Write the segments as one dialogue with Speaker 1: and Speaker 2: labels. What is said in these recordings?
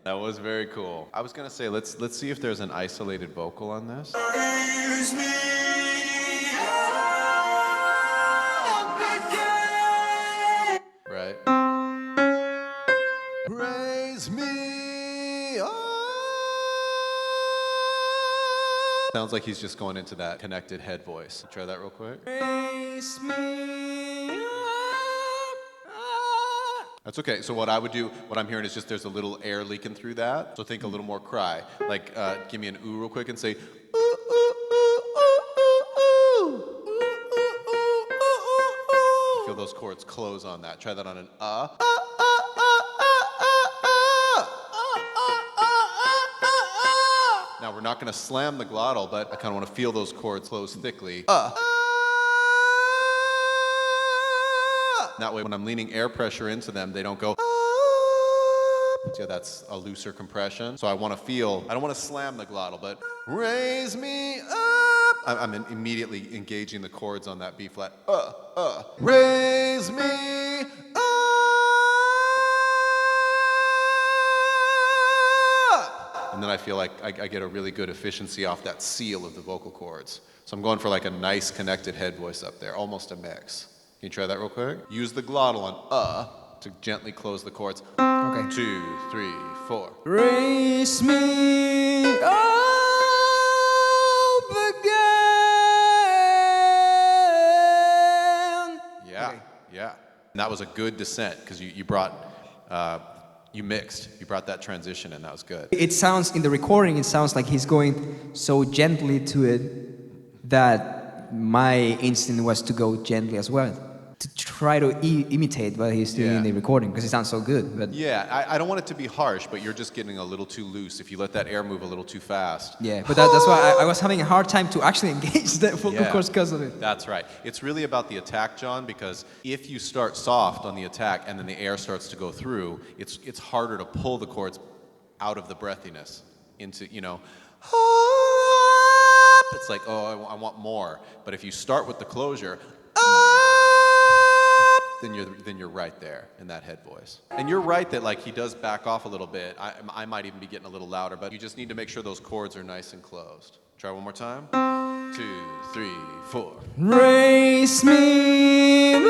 Speaker 1: That was very cool. I was gonna say, let's see if there's an isolated vocal on this. Right. Raise me up. Sounds like he's just going into that connected head voice. Try that real quick. Raise me up. That's okay. So what I would do, what I'm hearing is just there's a little air leaking through that. So think a little more cry. Like, give me an ooh real quick and say, ooh, ooh, ooh, ooh, ooh, ooh. Feel those chords close on that. Try that on an Now we're not going to slam the glottal, but I kind of want to feel those chords close thickly. That way when I'm leaning air pressure into them, they don't go yeah, that's a looser compression. So I want to feel, I don't want to slam the glottal, but raise me up. I'm immediately engaging the chords on that B flat. Raise me up. And then I feel like I get a really good efficiency off that seal of the vocal cords. So I'm going for like a nice connected head voice up there, almost a mix. Can you try that real quick? Use the glottal on to gently close the chords.
Speaker 2: Okay. 2,
Speaker 1: 3, 4.
Speaker 2: Raise me up again.
Speaker 1: Yeah, okay. Yeah. And that was a good descent because you brought, you mixed. You brought that transition in. That was good.
Speaker 2: It sounds, in the recording, it sounds like he's going so gently to it that my instinct was to go gently as well. To try to imitate what he's doing in the recording because it sounds so good. But
Speaker 1: yeah, I don't want it to be harsh, but you're just getting a little too loose if you let that air move a little too fast.
Speaker 2: Yeah, but that's why I was having a hard time to actually engage that vocal cords because of it.
Speaker 1: That's right. It's really about the attack, John, because if you start soft on the attack and then the air starts to go through, it's harder to pull the chords out of the breathiness into, you know, it's like, oh, I want more. But if you start with the closure, then you're right there in that head voice. And you're right that like he does back off a little bit. I might even be getting a little louder, but you just need to make sure those chords are nice and closed. Try one more time. 2, 3, 4.
Speaker 2: Raise me back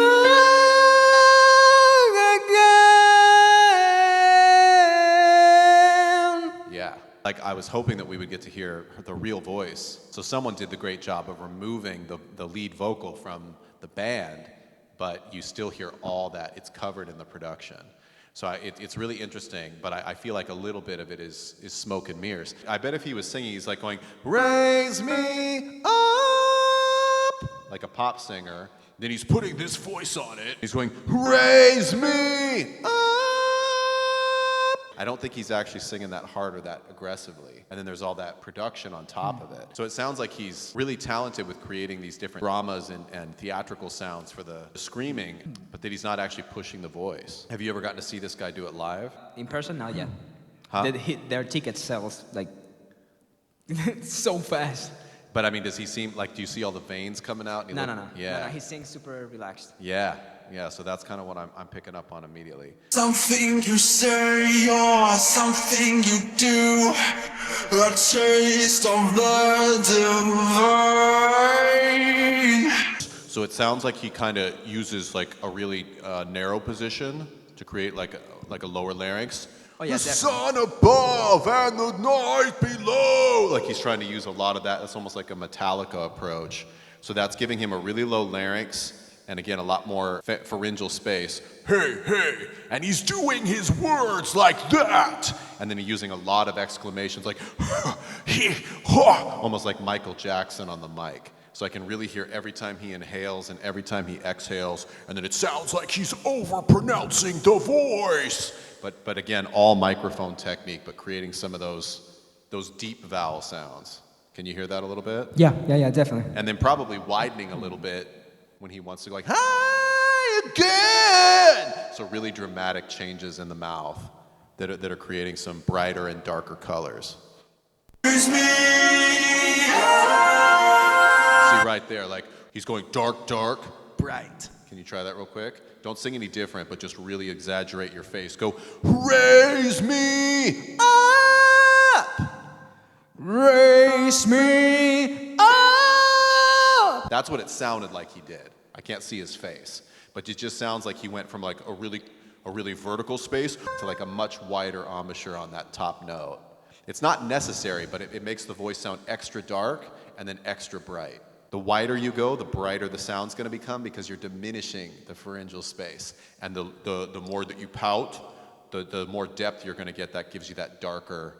Speaker 2: again.
Speaker 1: Yeah. Like I was hoping that we would get to hear the real voice. So someone did the great job of removing the lead vocal from the band, but you still hear all that. It's covered in the production. So it's really interesting, but I feel like a little bit of it is smoke and mirrors. I bet if he was singing, he's like going, raise me up, like a pop singer. Then he's putting this voice on it. He's going, raise me up. I don't think he's actually singing that hard or that aggressively. And then there's all that production on top of it. So it sounds like he's really talented with creating these different dramas and theatrical sounds for the screaming, but that he's not actually pushing the voice. Have you ever gotten to see this guy do it live?
Speaker 2: In person? Not yet.
Speaker 1: Huh?
Speaker 2: Their ticket sells like so fast.
Speaker 1: But I mean, does he seem like, do you see all the veins coming out?
Speaker 2: No.
Speaker 1: Yeah.
Speaker 2: No, he sings super relaxed.
Speaker 1: Yeah. So that's kind of what I'm picking up on immediately.
Speaker 3: Something you say or something you do, a taste of the divine.
Speaker 1: So it sounds like he kind of uses like a really narrow position to create like a lower larynx.
Speaker 2: Oh yeah,
Speaker 1: the sun above and the night below. Like he's trying to use a lot of that. It's almost like a Metallica approach. So that's giving him a really low larynx. And again, a lot more pharyngeal space. Hey, and he's doing his words like that. And then he's using a lot of exclamations like, almost like Michael Jackson on the mic. So I can really hear every time he inhales and every time he exhales. And then it sounds like he's over-pronouncing the voice. But again, all microphone technique, but creating some of those deep vowel sounds. Can you hear that a little bit?
Speaker 2: Yeah, definitely.
Speaker 1: And then probably widening a little bit when he wants to go like, hi again! So really dramatic changes in the mouth that are creating some brighter and darker colors.
Speaker 3: Raise me
Speaker 1: See right there, like he's going dark, dark, bright. Can you try that real quick? Don't sing any different, but just really exaggerate your face. Go, raise me up!
Speaker 2: Raise me up!
Speaker 1: That's what it sounded like he did. I can't see his face, but it just sounds like he went from like a really vertical space to like a much wider embouchure on that top note. It's not necessary, but it makes the voice sound extra dark and then extra bright. The wider you go, the brighter the sound's going to become because you're diminishing the pharyngeal space. And the more that you pout, the more depth you're going to get. That gives you that darker,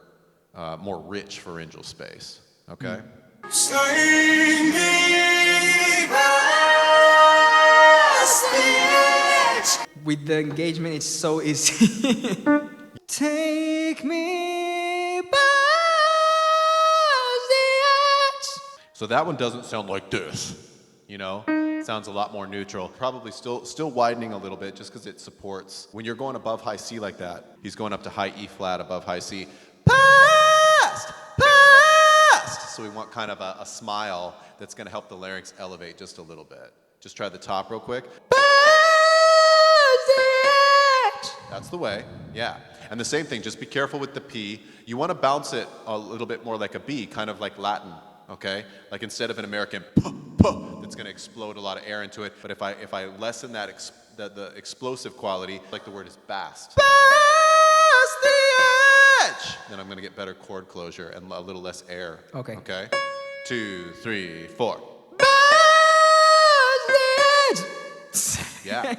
Speaker 1: more rich pharyngeal space. Okay?
Speaker 3: Take me past the edge.
Speaker 2: With the engagement, it's so easy. Take me past the edge.
Speaker 1: So that one doesn't sound like this, you know? It sounds a lot more neutral. Probably still widening a little bit just because it supports. When you're going above high C like that, he's going up to high E flat above high C. Past! Past! So we want kind of a smile that's going to help the larynx elevate just a little bit. Just try the top real quick. That's the way, yeah. And the same thing, just be careful with the P. You want to bounce it a little bit more like a B, kind of like Latin, okay? Like instead of an American puh, that's going to explode a lot of air into it. But if I lessen that the explosive quality, like the word is bast. Bast the edge! Then I'm going to get better chord closure and a little less air.
Speaker 2: Okay.
Speaker 1: Okay? 2, 3, 4.
Speaker 2: Bast the edge.
Speaker 1: Yeah.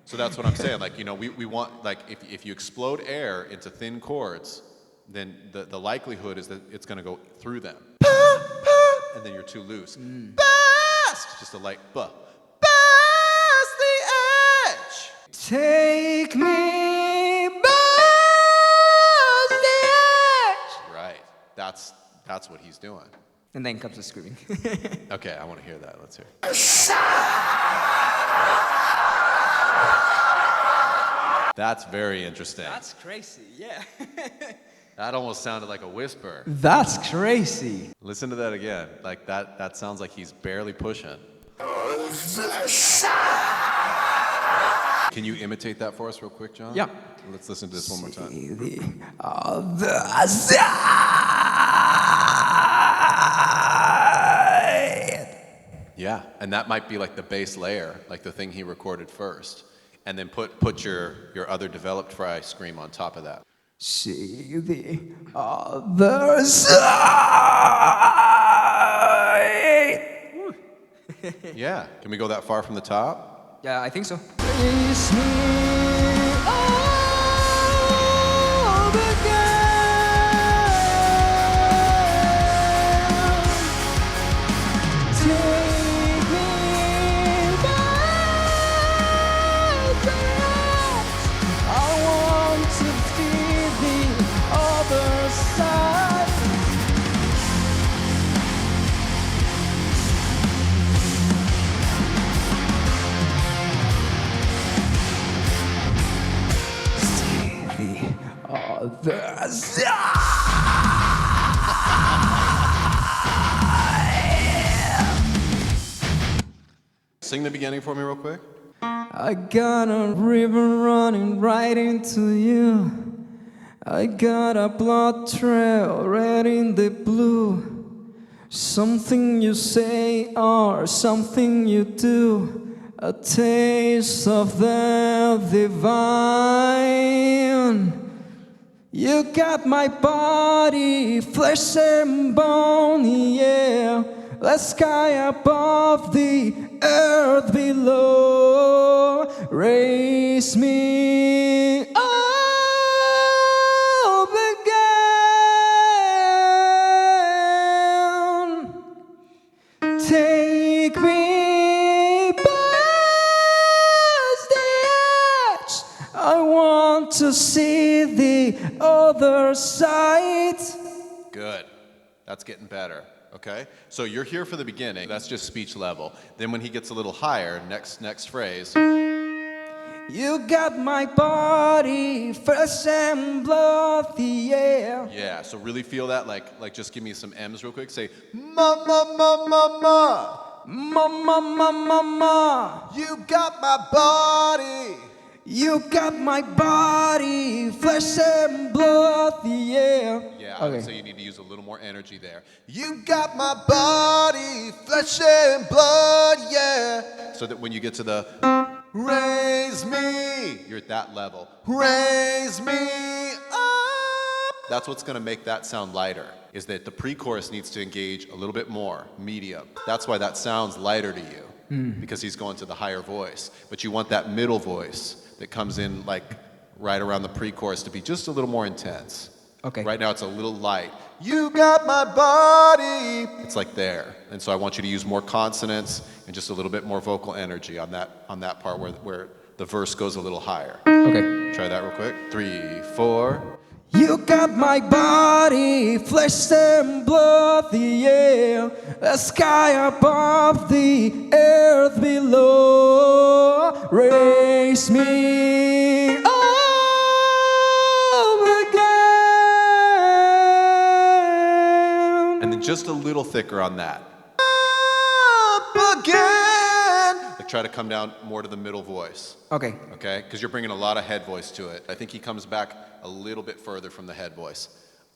Speaker 1: So that's what I'm saying. Like, you know, we want, like, if you explode air into thin chords, then the likelihood is that it's going to go through them. And then you're too loose. Bast! Just a light buh. Bast the edge!
Speaker 2: Take me past the edge.
Speaker 1: Right. That's what he's doing.
Speaker 2: And then comes the screaming.
Speaker 1: Okay, I want to hear that. Let's hear it. That's very interesting.
Speaker 2: That's crazy, yeah.
Speaker 1: That almost sounded like a whisper.
Speaker 2: That's crazy.
Speaker 1: Listen to that again. Like that sounds like he's barely pushing. Can you imitate that for us real quick, John?
Speaker 2: Yeah.
Speaker 1: Let's listen to this one more time.
Speaker 2: The other side.
Speaker 1: Yeah, and that might be like the bass layer, like the thing he recorded first. And then put your other developed fry scream on top of that.
Speaker 2: See the other side.
Speaker 1: Yeah. Can we go that far from the top?
Speaker 2: Yeah, I think so. Raise me up again. Take me back. I want to feel the other side. The other side.
Speaker 1: Sing the beginning for me real quick.
Speaker 2: I got a river running right into you. I got a blood trail red in the blue. Something you say or something you do. A taste of the divine. You got my body, flesh and bone, yeah. The sky above, the earth below. Raise me up again. Take me past the edge. I want to see the other side.
Speaker 1: Good. That's getting better. Okay? So you're here for the beginning. That's just speech level. Then when he gets a little higher, next phrase.
Speaker 2: You got my body, flesh and blood, yeah.
Speaker 1: Yeah, so really feel that, like just give me some M's real quick. Say, ma, ma, ma, ma, ma.
Speaker 2: Ma, ma, ma, ma, ma.
Speaker 1: You got my body.
Speaker 2: You got my body, flesh and blood, yeah.
Speaker 1: Yeah, I would say you need to use a little more energy there. You got my body, flesh and blood, yeah. So that when you get to the raise me, you're at that level. Raise me up. That's what's going to make that sound lighter, is that the pre-chorus needs to engage a little bit more, medium. That's why that sounds lighter to you, because he's going to the higher voice. But you want that middle voice that comes in like right around the pre-chorus to be just a little more intense.
Speaker 2: Okay.
Speaker 1: Right now it's a little light. You got my body. It's like there. And so I want you to use more consonants and just a little bit more vocal energy on that part where the verse goes a little higher.
Speaker 2: Okay.
Speaker 1: Try that real quick. 3, 4.
Speaker 2: You got my body, flesh and blood, yeah. The sky above, the earth below. Raise me up again.
Speaker 1: And then just a little thicker on that. Up again. Like try to come down more to the middle voice.
Speaker 2: Okay.
Speaker 1: Okay? Because you're bringing a lot of head voice to it. I think he comes back a little bit further from the head voice.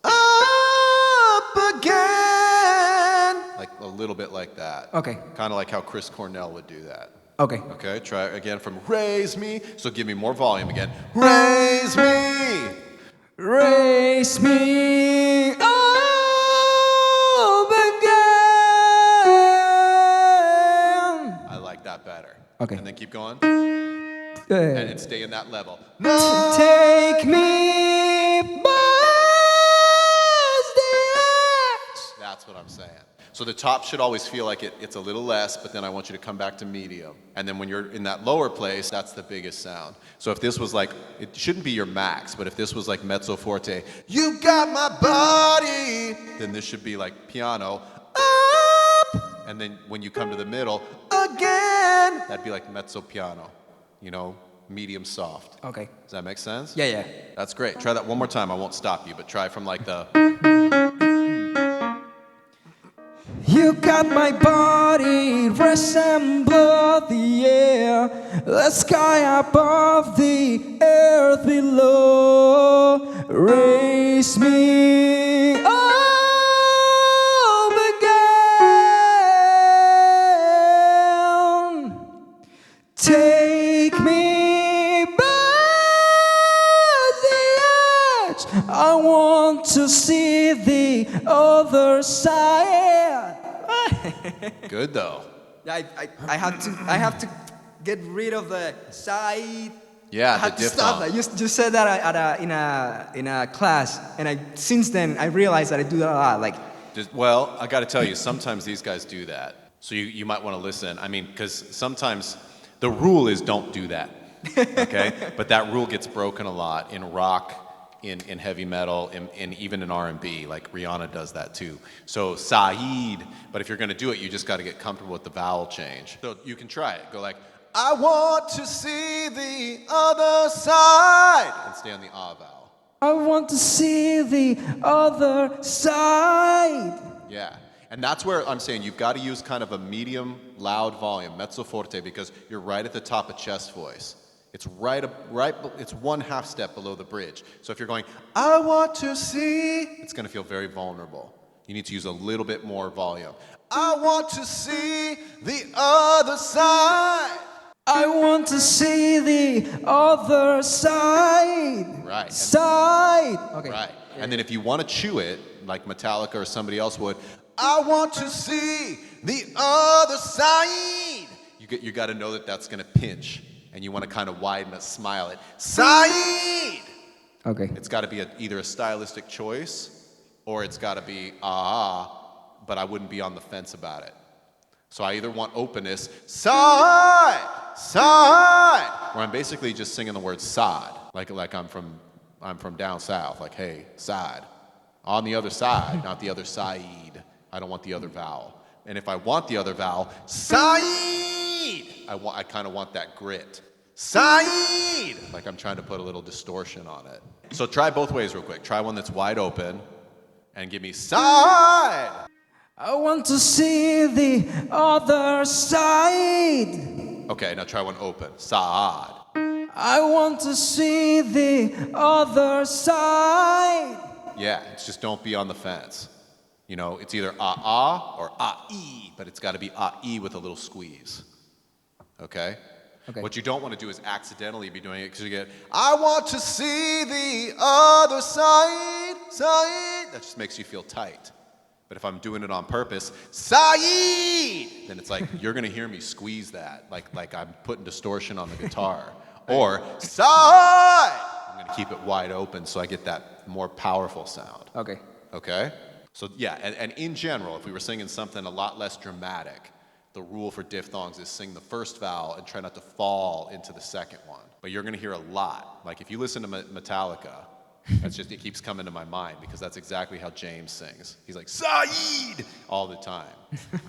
Speaker 1: Up again. Like a little bit like that.
Speaker 2: Okay.
Speaker 1: Kind of like how Chris Cornell would do that.
Speaker 2: Okay.
Speaker 1: Okay, try it again from raise me. So give me more volume again. Raise me.
Speaker 2: Raise me up again.
Speaker 1: I like that better.
Speaker 2: Okay.
Speaker 1: And then keep going.
Speaker 2: Good.
Speaker 1: And stay in that level.
Speaker 2: Take me past the edge.
Speaker 1: That's what I'm saying. So the top should always feel like it's a little less, but then I want you to come back to medium. And then when you're in that lower place, that's the biggest sound. So if this was like, it shouldn't be your max, but if this was like mezzo forte, you got my body, then this should be like piano, up. And then when you come to the middle, again, that'd be like mezzo piano, you know, medium soft.
Speaker 2: Okay.
Speaker 1: Does that make sense?
Speaker 2: Yeah, yeah.
Speaker 1: That's great. Try that one more time. I won't stop you, but try from like the...
Speaker 2: You got my body, flesh and blood, yeah. The sky above, the earth below. Raise me up again. Take me past the edge. I want to see the other side.
Speaker 1: Good though.
Speaker 2: I have to get rid of the side.
Speaker 1: Yeah,
Speaker 2: I have
Speaker 1: the
Speaker 2: to stop that.
Speaker 1: diphthong.
Speaker 2: You said that in a class, and since then I realized that I do that a lot. Like,
Speaker 1: Well, I got to tell you, sometimes these guys do that. So you might want to listen. I mean, because sometimes the rule is don't do that. Okay? But that rule gets broken a lot in rock, in heavy metal, in even in R&B. Like Rihanna does that too. So Saeed, but if you're going to do it, you just got to get comfortable with the vowel change. So you can try it. Go like, I want to see the other side. And stay on the ah vowel.
Speaker 2: I want to see the other side.
Speaker 1: Yeah. And that's where I'm saying you've got to use kind of a medium, loud volume, mezzo forte, because you're right at the top of chest voice. It's it's 1/2 step below the bridge. So if you're going, I want to see, it's going to feel very vulnerable. You need to use a little bit more volume. I want to see the other side.
Speaker 2: I want to see the other side.
Speaker 1: Right.
Speaker 2: Side. Okay.
Speaker 1: Right. And then if you want to chew it, like Metallica or somebody else would, I want to see the other side. You got to know that that's going to pinch. And you want to kind of widen it, smile it. Side!
Speaker 2: Okay.
Speaker 1: It's got to be either a stylistic choice or it's got to be but I wouldn't be on the fence about it. So I either want openness, side, side, where I'm basically just singing the word side, like I'm from down south, like hey, side, on the other side, not the other side. I don't want the other vowel. And if I want the other vowel, side, I kind of want that grit. side. Like I'm trying to put a little distortion on it. So try both ways real quick. Try one that's wide open and give me side.
Speaker 2: I want to see the other side.
Speaker 1: Okay, now try one open. Side.
Speaker 2: I want to see the other side.
Speaker 1: Yeah, it's just don't be on the fence. You know, it's either ah or ah-ee, but it's got to be ah-ee with a little squeeze. Okay?
Speaker 2: Okay.
Speaker 1: What you don't want to do is accidentally be doing it because you get, I want to see the other side, side. That just makes you feel tight. But if I'm doing it on purpose, side, then it's like you're going to hear me squeeze that, like I'm putting distortion on the guitar. Or side. I'm going to keep it wide open so I get that more powerful sound.
Speaker 2: Okay.
Speaker 1: Okay? So yeah, and in general, if we were singing something a lot less dramatic, the rule for diphthongs is sing the first vowel and try not to fall into the second one. But you're going to hear a lot. Like if you listen to Metallica, that's just, it keeps coming to my mind because that's exactly how James sings. He's like, Saeed, all the time.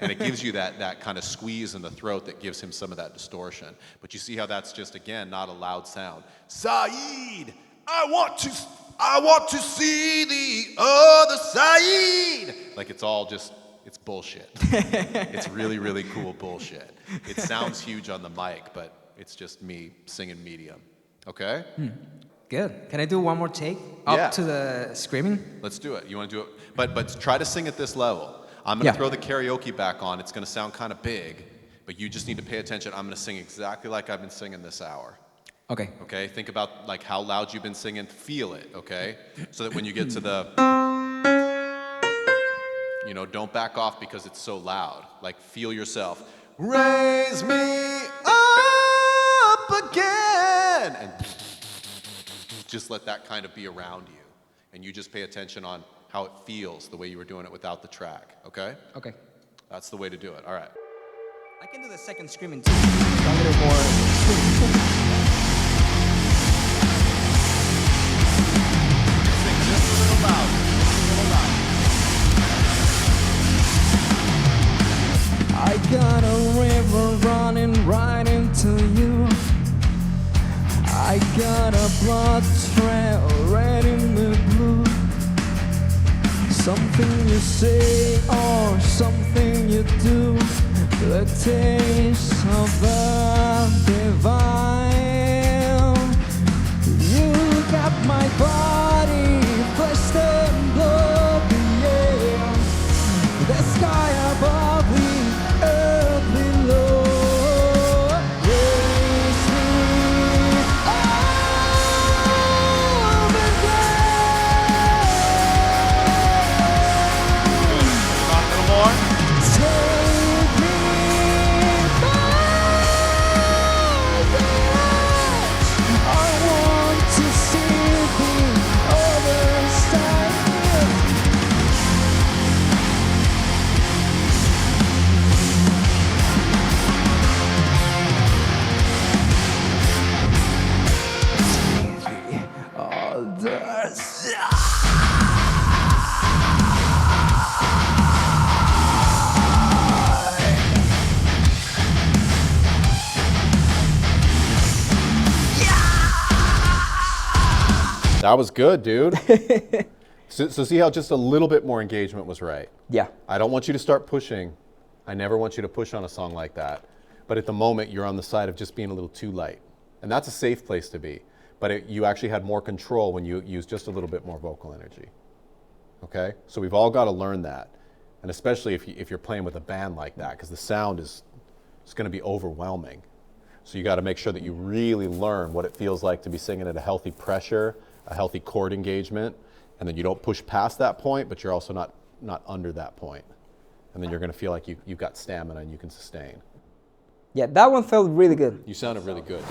Speaker 1: And it gives you that kind of squeeze in the throat that gives him some of that distortion. But you see how that's just, again, not a loud sound. Saeed, I want to see the other side. Like it's all just, it's bullshit. It's really, really cool bullshit. It sounds huge on the mic, but it's just me singing medium. Okay?
Speaker 2: Good. Can I do one more take?
Speaker 1: Yeah.
Speaker 2: Up to the screaming?
Speaker 1: Let's do it. You want to do it? But try to sing at this level. I'm going to throw the karaoke back on. It's going to sound kind of big, but you just need to pay attention. I'm going to sing exactly like I've been singing this hour.
Speaker 2: Okay.
Speaker 1: Okay? Think about like how loud you've been singing. Feel it, okay? So that when you get to the, you know, don't back off because it's so loud. Like feel yourself. Raise me up again. And just let that kind of be around you. And you just pay attention on how it feels, the way you were doing it without the track, okay?
Speaker 2: Okay.
Speaker 1: That's the way to do it, all right.
Speaker 2: I can do the second screaming too. A little more screaming.
Speaker 1: Sing just a little louder,
Speaker 2: I got a river running right into you. I got a blood trail red in the blue. Something you say or something you do, the taste of the divine. You got my body flesh and blood, yeah. The sky above, the earth below. Raise me up again.
Speaker 1: Not a little more.
Speaker 2: Take me by the edge. I want to see the other side. Other side.
Speaker 1: That was good, dude. So see how just a little bit more engagement was right.
Speaker 2: Yeah.
Speaker 1: I don't want you to start pushing. I never want you to push on a song like that. But at the moment, you're on the side of just being a little too light. And that's a safe place to be. But you actually had more control when you used just a little bit more vocal energy. Okay? So we've all got to learn that. And especially if you're playing with a band like that, because the sound is going to be overwhelming. So you got to make sure that you really learn what it feels like to be singing at a healthy pressure, a healthy chord engagement, and then you don't push past that point, but you're also not under that point. And then you're going to feel like you've got stamina and you can sustain.
Speaker 2: Yeah, that one felt really good.
Speaker 1: You sounded really good.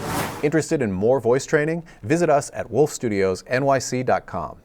Speaker 4: Interested in more voice training? Visit us at wolfstudiosnyc.com.